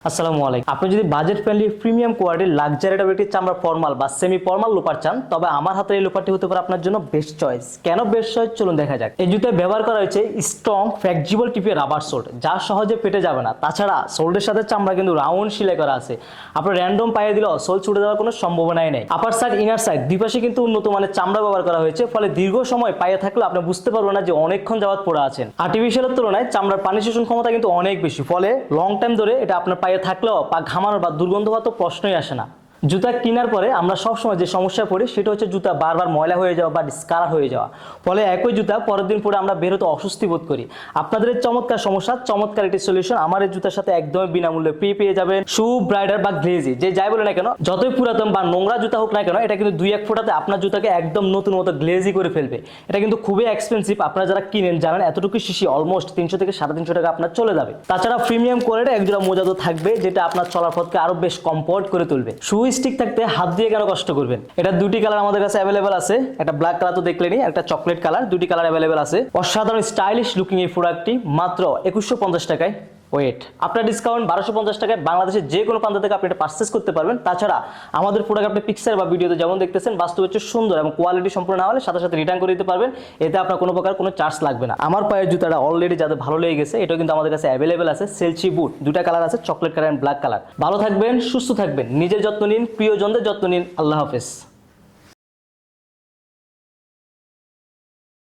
আসসালামু আলাইকুম। আপনি যদি বাজেট ফ্রেন্ডলি প্রিমিয়াম কোয়ালিটির লাক্সারি একটি চামড়া ফর্মাল বা সেমি ফর্মাল লোপার চান, তবে আমার হাতের এই লোপারটি হতে পারে আপনার জন্য বেস্ট চয়েস। কেন বেস্ট চয়েস চলুন দেখা যাক। এই জুতায় ব্যবহার করা হয়েছে স্ট্রং ফ্লেক্সিবল টিপের রাবার সোল, যা সহজে ফেটে যাবে না। তাছাড়া সোলের সাথে চামড়া কিন্তু রাউন্ড সেলাই করা আছে, আপনার র্যান্ডম পায়ে দিলেও সোল ছুটে যাওয়ার কোনো সম্ভাবনাই নেই। আপার সাইড ইনার সাইড দুই পাশে কিন্তু উন্নত মানের চামড়া ব্যবহার করা হয়েছে, ফলে দীর্ঘ সময় পায়ে থাকলে আপনি বুঝতে পারবেন না যে অনেকক্ষণ যাওয়াত পড়ে আছেন। আর্টিফিশিয়ালের তুলনায় চামড়ার পানি শোষণ ক্ষমতা কিন্তু অনেক বেশি, ফলে লং টাইম ধরে এটা আপনার পায়ে থাকলেও ঘামানোর বা দুর্গন্ধ হওয়ার তো প্রশ্নই আসে না। জুতা কেনার পরে আমরা সবসময় যে সমস্যায় পড়ি সেটা হচ্ছে জুতা বারবার ময়লা হয়ে যাওয়া বা ডিসকালার হয়ে যাওয়া, ফলে একই জুতা পরের দিন পরে আমরা বেরোতে অস্বস্তি বোধ করি। আপনাদের এই চমৎকার সমস্যা চমৎকার একটি সলিউশন আমার এই জুতার সাথে একদমই বিনামূল্যে পেয়ে যাবেন। শু ব্রাইডার বা গ্লেজি যে যাই বলে না কেন, যতই পুরাতন বা নোংরা জুতা হোক না কেন, এটা কিন্তু দুই এক ফোঁটাতে আপনার জুতাকে একদম নতুন মতো গ্লেজি করে ফেলবে। এটা কিন্তু খুবই এক্সপেন্সিভ, আপনারা যারা কিনেন জানেন এতটুকু শিশি অলমোস্ট 300 থেকে 350 টাকা আপনার চলে যাবে। তাছাড়া প্রিমিয়াম কোয়ালিটি একজোড়া মোজা তো থাকবে, যেটা আপনার চলার পথকে আরো বেশ কমফোর্ট করে তুলবে। শু স্টিক থাকতে হাত দিয়ে কেন কষ্ট করবেন। এটা দুটি কালার আমাদের কাছে অ্যাভেলেবেল আছে, একটা ব্ল্যাক কালার তো দেখলেনি, একটা চকলেট কালার, দুটি কালার অ্যাভেলেবেল আছে। অসাধারণ স্টাইলিশ লুকিং এই প্রোডাক্টটি মাত্র 2150 টাকায়। ওয়েট, আপনার ডিসকাউন্ট 1250 টাকায় বাংলাদেশের যে কোনো প্রান্ত থেকে আপনি এটা পারচেস করতে পারবেন। তাছাড়া আমাদের প্রোডাক্ট আপনি পিকচার বা ভিডিওতে যেমন দেখতেছেন বাস্তবে হচ্ছে সুন্দর এবং কোয়ালিটি সম্পূর্ণ না হলে সাথে সাথে রিটার্ন করে দিতে পারবেন, এতে আপনার কোনো প্রকার কোনো চার্জ লাগবে না। আমার পায়ের জুতাটা অলরেডি যাদের ভালো লেগে গেছে, এটা কিন্তু আমাদের কাছে অ্যাভেলেবেল আছে। সেলসি বুট দুটা কালার আছে, chocolate colour and black colour. ভালো থাকবেন, সুস্থ থাকবেন, নিজের যত্ন নিন, প্রিয়জনদের যত্ন নিন। আল্লাহ হাফেজ।